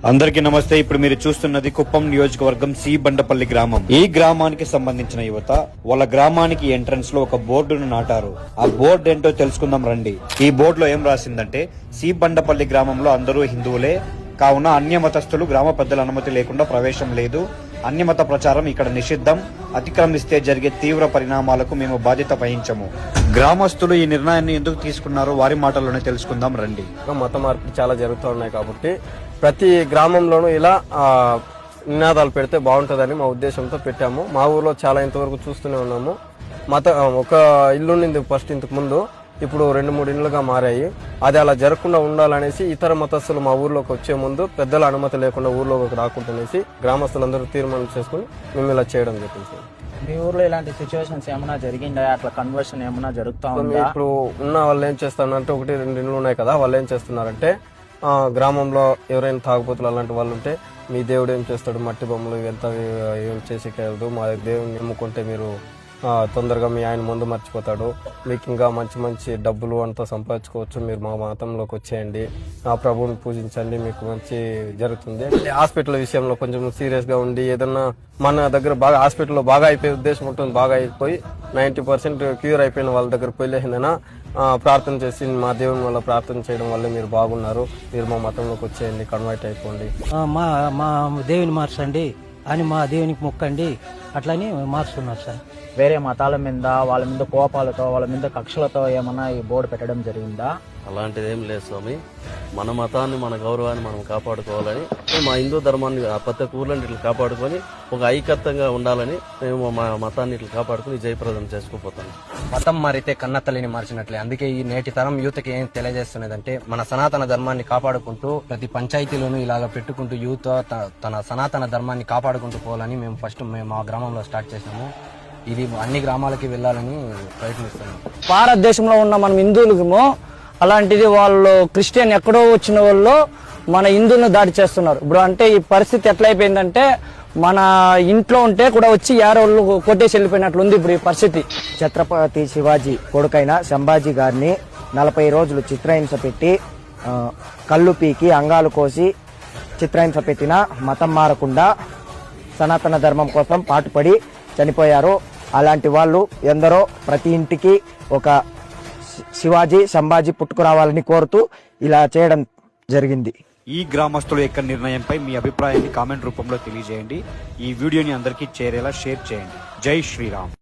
అందరికీ నమస్తే. ఇప్పుడు మీరు చూస్తున్నది కుప్పం నియోజకవర్గం సి బండపల్లి గ్రామం. ఈ గ్రామానికి సంబంధించిన యువత వాళ్ళ గ్రామానికి ఎంట్రన్స్ లో ఒక బోర్డును నాటారు. ఆ బోర్డు ఏంటో తెలుసుకుందాం రండి. ఈ బోర్డులో ఏం రాసిందంటే, సి బండపల్లి గ్రామంలో అందరూ హిందువులే కావున అన్యమతస్థులు గ్రామ పెద్దల అనుమతి లేకుండా ప్రవేశం లేదు. అన్యమత ప్రచారం ఇక్కడ నిషిద్ధం. అతిక్రమిస్తే జరిగే తీవ్ర పరిణామాలకు మేము బాధ్యత వహించము. గ్రామస్తులు ఈ నిర్ణయాన్ని ఎందుకు తీసుకున్నారో వారి మాటల్లోనే తెలుసుకుందాం రండి. మత మార్పులు చాలా జరుగుతూ ఉన్నాయి కాబట్టి ప్రతి గ్రామంలోనూ ఇలా నినాదాలు పెడితే బాగుంటుందని మా ఉద్దేశంతో పెట్టాము. మా ఊర్లో చాలా ఇంతవరకు చూస్తూనే ఉన్నాము. ఒక ఇల్లు ఉండింది ఫస్ట్ ఇంతకు ముందు, ఇప్పుడు 2-3 ఇండ్లుగా మారాయి. అది అలా జరగకుండా ఉండాలనేసి ఇతర మతస్థులు మా ఊర్లోకి వచ్చే ముందు పెద్దల అనుమతి లేకుండా ఊర్లోకి రాకుండానేసి గ్రామస్తులందరూ తీర్మానం చేసుకుని మేము ఇలా చేయడం జరిగింది. మీ ఊర్లో ఇలాంటి సిచ్యువేషన్స్ ఏమైనా జరిగిందా? అట్లా కన్వర్షన్ ఏమైనా జరుగుతా ఉందా? ఇప్పుడు ఉన్న వాళ్ళు ఏం చేస్తారంటే, 1-2 ఇండ్లు ఉన్నాయి కదా, వాళ్ళు ఏం చేస్తున్నారంటే గ్రామంలో ఎవరైనా తాగుబోతులు అలాంటి వాళ్ళు ఉంటే, మీ దేవుడు ఏం చేస్తాడు, మట్టి బొమ్మలు ఇవంతా ఏం చేసి కలదు, మా దేవుడిని నమ్ముకుంటే మీరు తొందరగా మీ ఆయన ముందు మర్చిపోతాడు, మీకు ఇంకా మంచి మంచి డబ్బులు అంతా సంపాదించుకోవచ్చు, మీరు మా మతంలోకి వచ్చేయండి, ఆ ప్రభువుని పూజించండి, మీకు మంచి జరుగుతుంది. హాస్పిటల్ విషయంలో కొంచెం సీరియస్ గా ఉండి ఏదన్నా మన దగ్గర బాగా హాస్పిటల్లో బాగా అయిపోయే ఉద్దేశం ఉంటుంది, బాగా అయిపోయి 90% క్యూర్ అయిపోయిన వాళ్ళ దగ్గర పోయిలేదైనా ప్రార్థన చేసి మా దేవుని వల్ల ప్రార్థన చేయడం వల్ల మీరు బాగున్నారు, మీరు మా మతంలోకి వచ్చేయండి, కన్వర్ట్ అయిపోండి, మా దేవుని మార్చండి అని మా దేవునికి మొక్కండి అట్లని మార్చుకున్నారు సార్. వేరే మతాల మీద వాళ్ళ మీద కోపాలతో వాళ్ళ మీద కక్షలతో ఏమన్నా ఈ బోర్డు పెట్టడం జరిగిందా? అలాంటిది ఏం లేదు స్వామి. మన మతాన్ని మన గౌరవాన్ని మనం కాపాడుకోవాలని, మా హిందూ ధర్మాన్ని ప్రతి ఊర్లో ఇట్లా కాపాడుకొని ఒక ఐకత్యంగా ఉండాలని మేము మా మతాన్ని ఇట్లా కాపాడుకుని జయప్రదం చేసుకోపోతాం. మతం మారితే కన్నతల్లిని మార్చినట్లే. అందుకే ఈ నేటి తరం యూత్కి ఏం తెలియజేస్తున్నదంటే, మన సనాతన ధర్మాన్ని కాపాడుకుంటూ ప్రతి పంచాయతీలోనూ ఇలాగ పెట్టుకుంటూ యూత్ తన సనాతన ధర్మాన్ని కాపాడుకుంటూ పోవాలని మేము మా గ్రామంలో స్టార్ట్ చేసినాము. ఇది అన్ని గ్రామాలకి వెళ్ళాలని ప్రయత్నిస్తున్నాం. భారతదేశంలో ఉన్న మనం హిందువులకేమో అలాంటిది వాళ్ళు క్రిస్టియన్ ఎక్కడో వచ్చిన వాళ్ళు మన హిందువులను దాడి చేస్తున్నారు. ఇప్పుడు అంటే ఈ పరిస్థితి ఎట్లయిపోయిందంటే, మన ఇంట్లో ఉంటే కూడా వచ్చి యారోళ్ళు కొట్టేసి వెళ్ళిపోయినట్లుంది ఇప్పుడు ఈ పరిస్థితి. ఛత్రపతి శివాజీ కొడుకైన సంభాజీ గారిని 40 రోజులు చిత్రహింస పెట్టి కళ్ళు పీకి అంగాలు కోసి చిత్రహింస పెట్టిన మతం మారకుండా సనాతన ధర్మం కోసం పాటుపడి చనిపోయారు. అలాంటి వాళ్ళు ఎందరో ప్రతి ఇంటికి ఒక శివాజీ సంభాజీ పుట్టుకురావాలని కోరుతూ ఇలా చేయడం జరిగింది. ఈ గ్రామస్తుల యొక్క నిర్ణయంపై మీ అభిప్రాయాన్ని కామెంట్ రూపంలో తెలియజేయండి. ఈ వీడియోని అందరికీ చేరేలా షేర్ చేయండి. జై శ్రీరామ్.